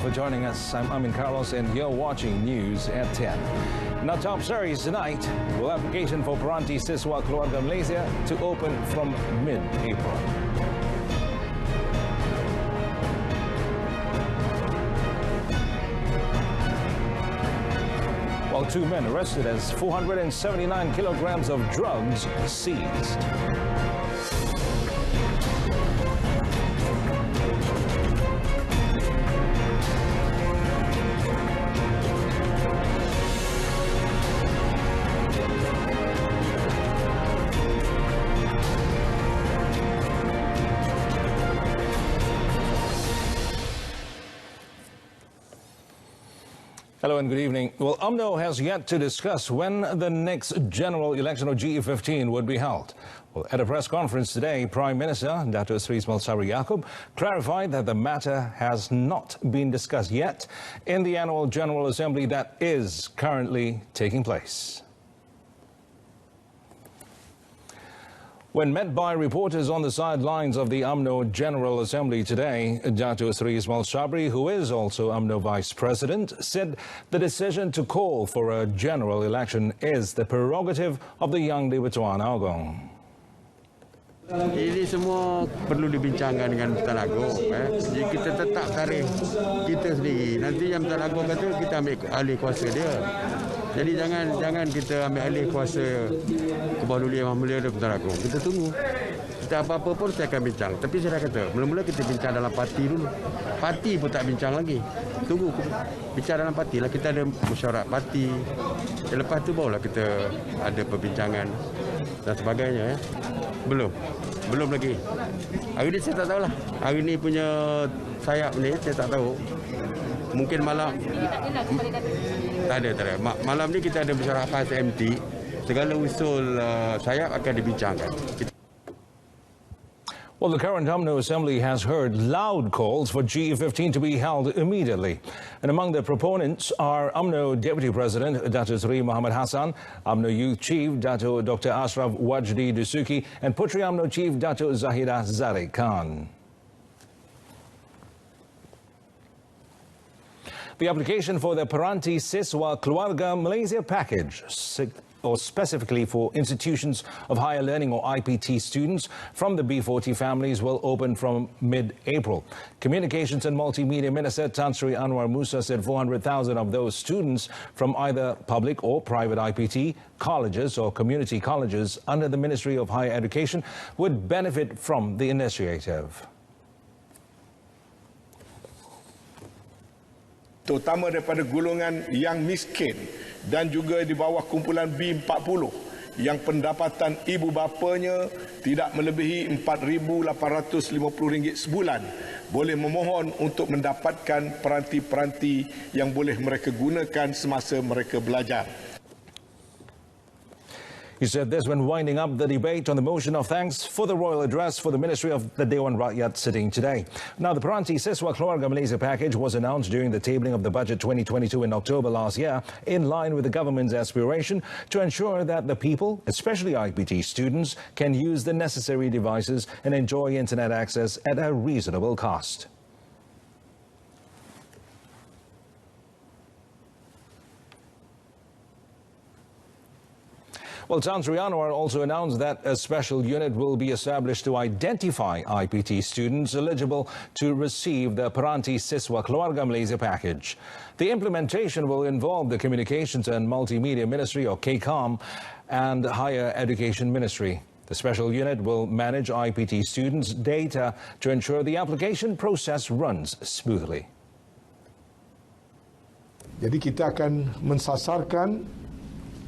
for joining us. I'm Amin Carlos and you're watching News at 10. Now, top stories tonight. Will application for Peranti Siswa Keluarga Malaysia to open from mid-April. While 2 men arrested as 479 kilograms of drugs seized. Hello and good evening. Well, UMNO has yet to discuss when the next general election of GE15 would be held. Well, at a press conference today, Prime Minister Dato' Sri Ismail Sabri Yaakob clarified that the matter has not been discussed yet in the annual General Assembly that is currently taking place. When met by reporters on the sidelines of the UMNO General Assembly today, Dato' Sri Ismail Sabri, who is also UMNO Vice President, said the decision to call for a general election is the prerogative of the Yang di-Pertuan Agong. Ini semua perlu dibincangkan dengan Pertuan Agong. Jadi kita tetap tarikh kita sendiri. Nanti yang Pertuan Agong kata kita ambil alih kuasa dia. Jadi jangan kita ambil alih kuasa kebahagiaan Yang Mulia Pertuan Agong. Kita tunggu. Kita apa-apa pun saya akan bincang. Tapi saya dah kata, mula-mula kita bincang dalam parti dulu. Parti pun tak bincang lagi. Tunggu bincang dalam parti lah. Kita ada mesyuarat parti. Dan lepas tu barulah kita ada perbincangan dan sebagainya. Belum lagi. Hari ni saya tak tahulah. Hari ni punya sayap ni saya tak tahu. Mungkin malam. Tak ada. Malam ni kita ada mesyuarat PAS MT. Segala usul sayap akan dibincangkan. Well, the current UMNO Assembly has heard loud calls for GE15 to be held immediately. And among the proponents are UMNO Deputy President Dato' Sri Muhammad Hassan, UMNO Youth Chief Dato' Dr. Ashraf Wajdi Dusuki, and Puteri UMNO Chief Dato' Zahidah Zarek Khan. The application for the Peranti Siswa Keluarga Malaysia package, or specifically for institutions of higher learning or IPT students from the B40 families, will open from mid-April. Communications and Multimedia Minister Tan Sri Anwar Musa said 400,000 of those students from either public or private IPT colleges or community colleges under the Ministry of Higher Education would benefit from the initiative. Terutama daripada golongan yang miskin dan juga di bawah kumpulan B40 yang pendapatan ibu bapanya tidak melebihi RM4,850 sebulan boleh memohon untuk mendapatkan peranti-peranti yang boleh mereka gunakan semasa mereka belajar. He said this when winding up the debate on the motion of thanks for the royal address for the Ministry of the Dewan Rakyat sitting today. Now, the Peranti Siswa Keluarga Malaysia package was announced during the tabling of the budget 2022 in October last year, in line with the government's aspiration to ensure that the people, especially IPT students, can use the necessary devices and enjoy internet access at a reasonable cost. Well, Tan Sri Anwar also announced that a special unit will be established to identify IPT students eligible to receive the Peranti Siswa Keluarga Malaysia package. The implementation will involve the Communications and Multimedia Ministry, or KCOM, and Higher Education Ministry. The special unit will manage IPT students' data to ensure the application process runs smoothly. Jadi kita akan mensasarkan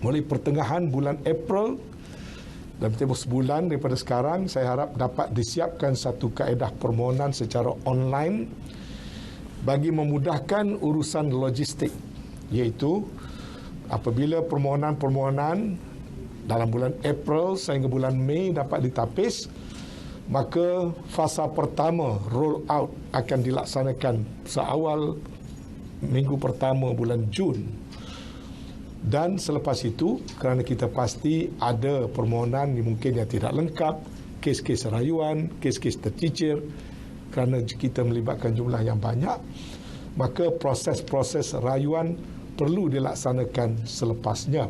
mulai pertengahan bulan April, dalam tempoh sebulan daripada sekarang, saya harap dapat disiapkan satu kaedah permohonan secara online bagi memudahkan urusan logistik, iaitu apabila permohonan-permohonan dalam bulan April sehingga bulan Mei dapat ditapis, maka fasa pertama roll out akan dilaksanakan seawal minggu pertama bulan Jun. Dan selepas itu, kerana kita pasti ada permohonan mungkin yang tidak lengkap, kes-kes rayuan, kes-kes tercicir, kerana kita melibatkan jumlah yang banyak, maka proses-proses rayuan perlu dilaksanakan selepasnya.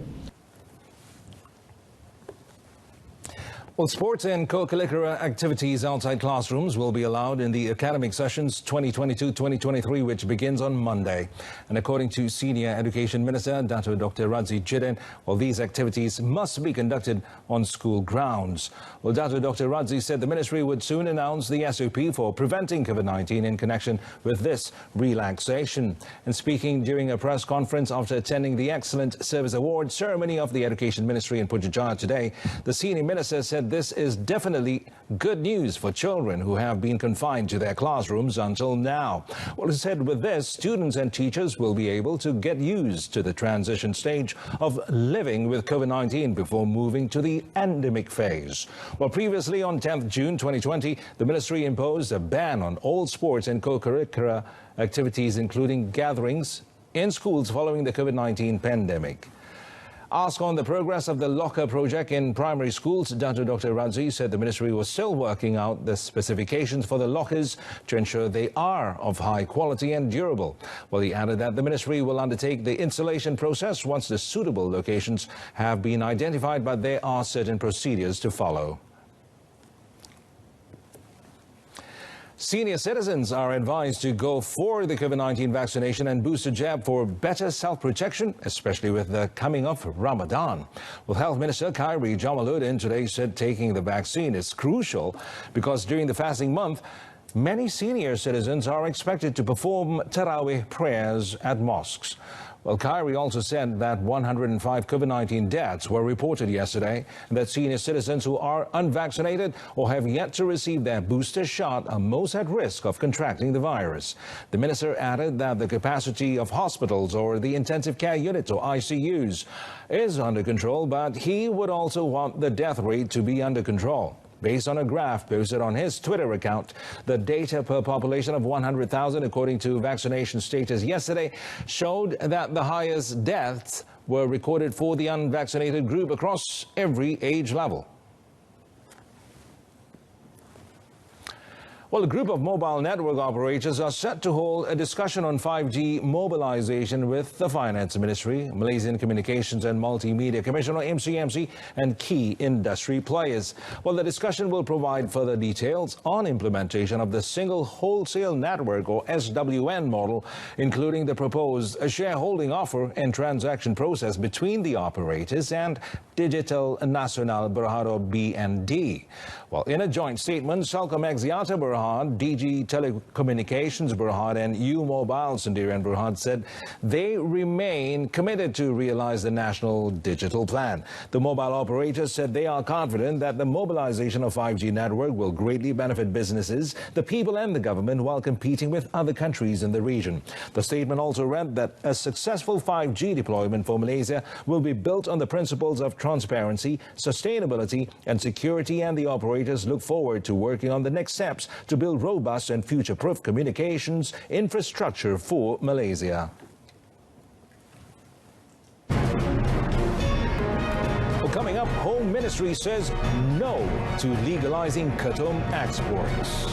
Well, sports and co-curricular activities outside classrooms will be allowed in the academic sessions 2022-2023, which begins on Monday. And according to Senior Education Minister Dato Dr. Rasmi, well, these activities must be conducted on school grounds. Well, Dato Dr. Rasmi said the ministry would soon announce the SOP for preventing COVID-19 in connection with this relaxation. And speaking during a press conference after attending the Excellent Service Award ceremony of the Education Ministry in Putrajaya today, the senior minister said this is definitely good news for children who have been confined to their classrooms until now. Well, he said with this, students and teachers will be able to get used to the transition stage of living with COVID-19 before moving to the endemic phase. Well, previously on 10th June 2020, the ministry imposed a ban on all sports and co-curricular activities, including gatherings in schools following the COVID-19 pandemic. Asked on the progress of the locker project in primary schools, Dr. Rasmi said the ministry was still working out the specifications for the lockers to ensure they are of high quality and durable. Well, he added that the ministry will undertake the installation process once the suitable locations have been identified, but there are certain procedures to follow. Senior citizens are advised to go for the COVID-19 vaccination and booster jab for better self-protection, especially with the coming of Ramadan. Well, Health Minister Khairi Jamaluddin today said taking the vaccine is crucial because during the fasting month, many senior citizens are expected to perform Tarawih prayers at mosques. Well, Khairi also said that 105 COVID-19 deaths were reported yesterday and that senior citizens who are unvaccinated or have yet to receive their booster shot are most at risk of contracting the virus. The minister added that the capacity of hospitals or the intensive care units or ICUs is under control, but he would also want the death rate to be under control. Based on a graph posted on his Twitter account, the data per population of 100,000, according to vaccination status yesterday, showed that the highest deaths were recorded for the unvaccinated group across every age level. Well, a group of mobile network operators are set to hold a discussion on 5G mobilization with the Finance Ministry, Malaysian Communications and Multimedia Commission, or MCMC, and key industry players. Well, the discussion will provide further details on implementation of the Single Wholesale Network, or SWN model, including the proposed shareholding offer and transaction process between the operators and Digital Nasional Berhad, or BND. Well, in a joint statement, Celcom Axiata Berhad, DG Telecommunications Berhad and U-Mobile Sendirian Berhad said they remain committed to realize the National Digital Plan. The mobile operators said they are confident that the mobilization of 5G network will greatly benefit businesses, the people and the government while competing with other countries in the region. The statement also read that a successful 5G deployment for Malaysia will be built on the principles of transparency, sustainability and security, and the operators look forward to working on the next steps to build robust and future-proof communications infrastructure for Malaysia. Well, coming up, Home Ministry says no to legalizing ketum exports.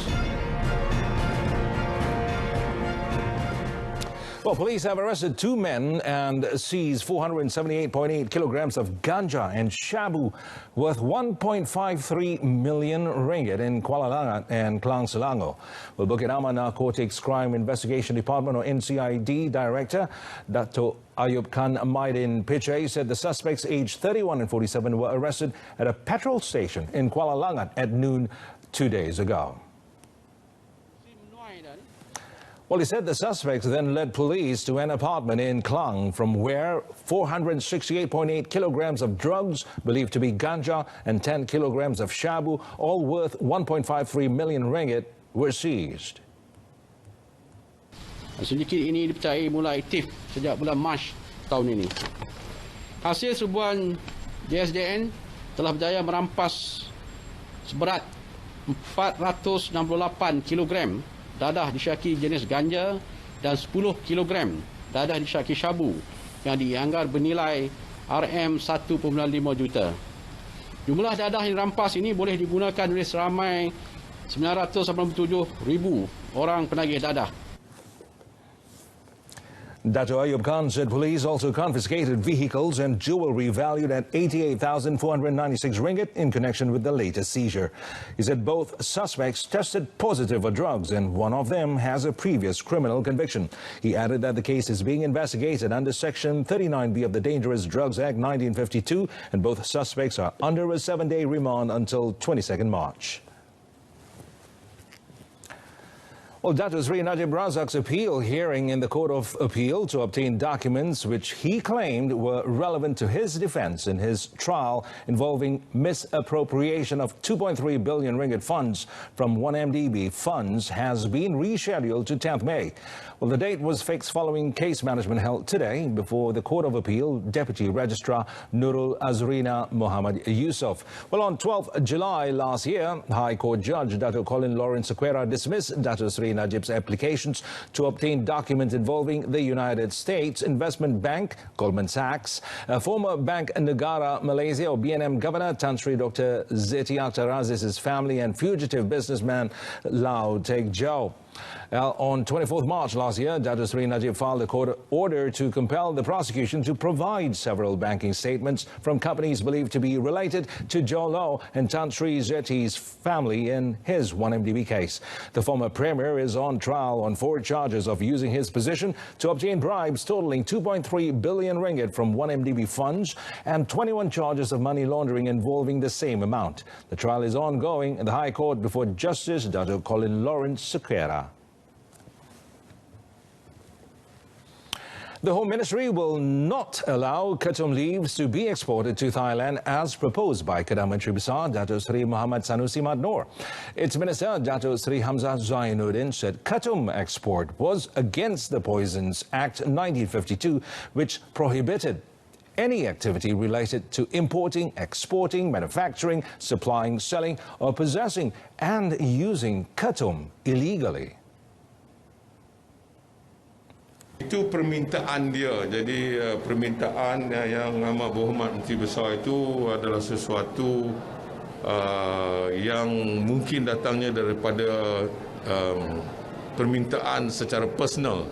Well, police have arrested 2 men and seized 478.8 kilograms of ganja and shabu worth 1.53 million ringgit in Kuala Langat and Klang Selangor. Well, Bukit Aman Narcotics Crime Investigation Department, or NCID Director Dato Ayub Khan Maidin Pichai said the suspects aged 31 and 47 were arrested at a petrol station in Kuala Langat at noon 2 days ago. Well, he said the suspects then led police to an apartment in Klang from where 468.8 kilograms of drugs believed to be ganja and 10 kilograms of shabu, all worth 1.53 million ringgit, were seized. Sedikit ini dipercayai mula aktif sejak bulan Mac tahun ini. Hasil serbuan JSDN telah berjaya merampas seberat 468 kilogram dadah disyaki jenis ganja dan 10 kg dadah disyaki syabu yang dianggar bernilai RM1.5 juta. Jumlah dadah yang dirampas ini boleh digunakan oleh seramai 987,000 orang penagih dadah. Dato' Ayub Khan said police also confiscated vehicles and jewelry valued at 88,496 ringgit in connection with the latest seizure. He said both suspects tested positive for drugs and one of them has a previous criminal conviction. He added that the case is being investigated under Section 39B of the Dangerous Drugs Act 1952 and both suspects are under a 7-day remand until 22nd March. Well, Dato' Sri Najib Razak's appeal hearing in the Court of Appeal to obtain documents which he claimed were relevant to his defense in his trial involving misappropriation of 2.3 billion ringgit funds from 1MDB funds has been rescheduled to 10th May. Well, the date was fixed following case management held today before the Court of Appeal Deputy Registrar Nurul Azrina Muhammad Yusuf. Well, on 12th July last year, High Court Judge Dato' Colin Lawrence Sequeira dismissed Dato' Sri Najib's applications to obtain documents involving the United States Investment Bank, Goldman Sachs, former Bank Negara Malaysia or BNM Governor Tan Sri Dr. Zeti Akhtar Aziz's family and fugitive businessman Lau Teck Joe. On 24th March last year, Dato' Sri Najib filed a court order to compel the prosecution to provide several banking statements from companies believed to be related to Joe Lau and Tan Sri Zeti's family in his 1MDB case. The former premier is on trial on 4 charges of using his position to obtain bribes totaling 2.3 billion ringgit from 1MDB funds and 21 charges of money laundering involving the same amount. The trial is ongoing in the High Court before Justice Dato' Colin Lawrence Sequeira. The Home Ministry will not allow Ketum leaves to be exported to Thailand as proposed by Kedai Menteri Besar Dato' Sri Muhammad Sanusi Madnor. Its Minister Dato' Sri Hamzah Zainuddin said Ketum export was against the Poisons Act 1952, which prohibited any activity related to importing, exporting, manufacturing, supplying, selling or possessing and using Ketum illegally. Itu permintaan dia. Jadi permintaan yang amat berhormat Menteri Besar itu adalah sesuatu yang mungkin datangnya daripada permintaan secara personal.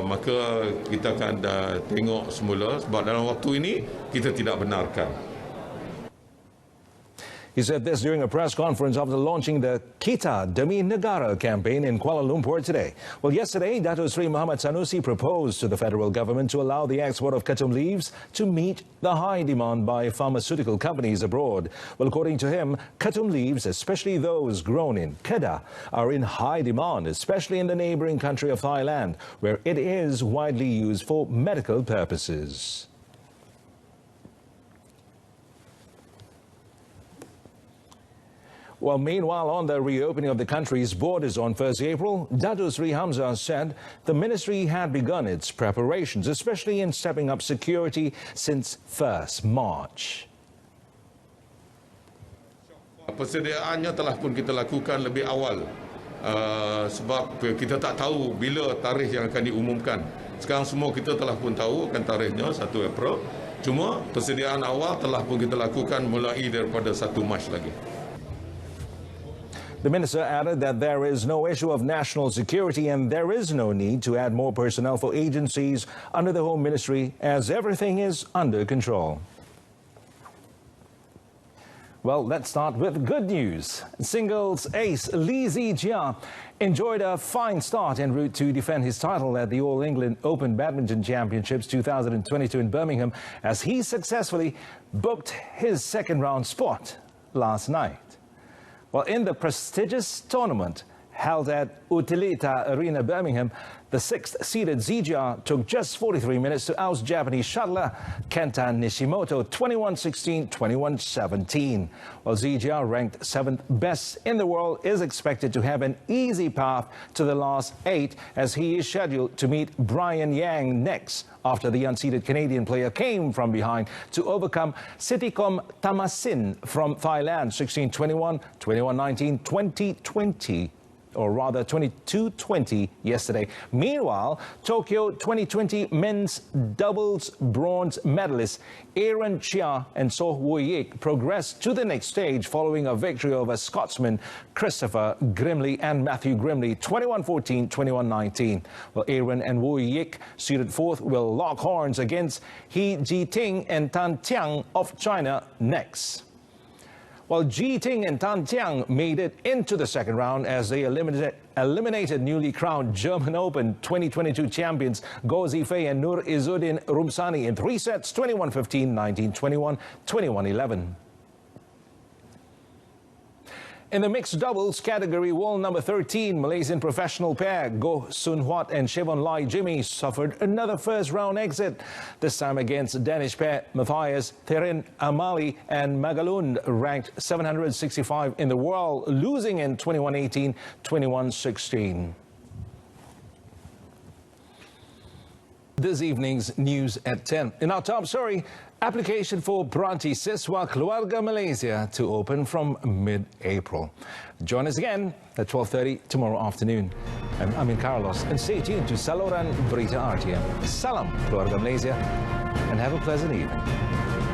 Maka kita akan tengok semula sebab dalam waktu ini kita tidak benarkan. He said this during a press conference after launching the Kita Demi Negara campaign in Kuala Lumpur today. Well, yesterday, Dato' Sri Muhammad Sanusi proposed to the federal government to allow the export of Ketum leaves to meet the high demand by pharmaceutical companies abroad. Well, according to him, Ketum leaves, especially those grown in Kedah, are in high demand, especially in the neighboring country of Thailand, where it is widely used for medical purposes. Well, meanwhile, on the reopening of the country's borders on 1st April, Dato' Sri Hamzah said the ministry had begun its preparations, especially in stepping up security since 1st March. Persediaannya telah pun kita lakukan lebih awal sebab kita tak tahu bila tarikh yang akan diumumkan. Sekarang semua kita telah pun tahu akan tarikhnya 1 April. Cuma persediaan awal telah pun kita lakukan mulai daripada 1 Mac lagi. The minister added that there is no issue of national security and there is no need to add more personnel for agencies under the Home Ministry as everything is under control. Well, let's start with good news. Singles ace Lee Zijia enjoyed a fine start en route to defend his title at the All England Open Badminton Championships 2022 in Birmingham as he successfully booked his second-round spot last night. Well, in the prestigious tournament held at Utilita Arena, Birmingham, the 6th-seeded Zijia took just 43 minutes to oust Japanese shuttler Kenta Nishimoto 21-16, 21-17. While Zijia, ranked 7th best in the world, is expected to have an easy path to the last 8 as he is scheduled to meet Brian Yang next after the unseeded Canadian player came from behind to overcome Sitikom Tamasin from Thailand 16-21, 21-19, 20-20. or rather 22-20 yesterday. Meanwhile, Tokyo 2020 men's doubles bronze medalists Aaron Chia and So Woo-yik progressed to the next stage following a victory over Scotsman Christopher Grimley and Matthew Grimley 21-14, 21-19. Well, Aaron and Woo-yik, seeded fourth, will lock horns against He Jiting and Tan Tiang of China next. While Jiting and Tan Tiang made it into the second round as they eliminated newly crowned German Open 2022 champions Go Zifei and Nur Izzuddin Rumsani in 3 sets, 21-15, 19-21, 21-11. In the mixed doubles category, world number 13 Malaysian professional pair Goh Sun Huat and Siobhan Lai Jimmy suffered another first-round exit, this time against Danish pair Matthias Therin Amali and Magalund, ranked 765 in the world, losing in 21-18, 21-16. This evening's news at 10. In our top story, application for Peranti Siswa Keluarga Malaysia to open from mid-April. Join us again at 12:30 tomorrow afternoon. I'm Amin Carlos, and stay tuned to saluran Berita RTM. Salam Keluarga Malaysia, and have a pleasant evening.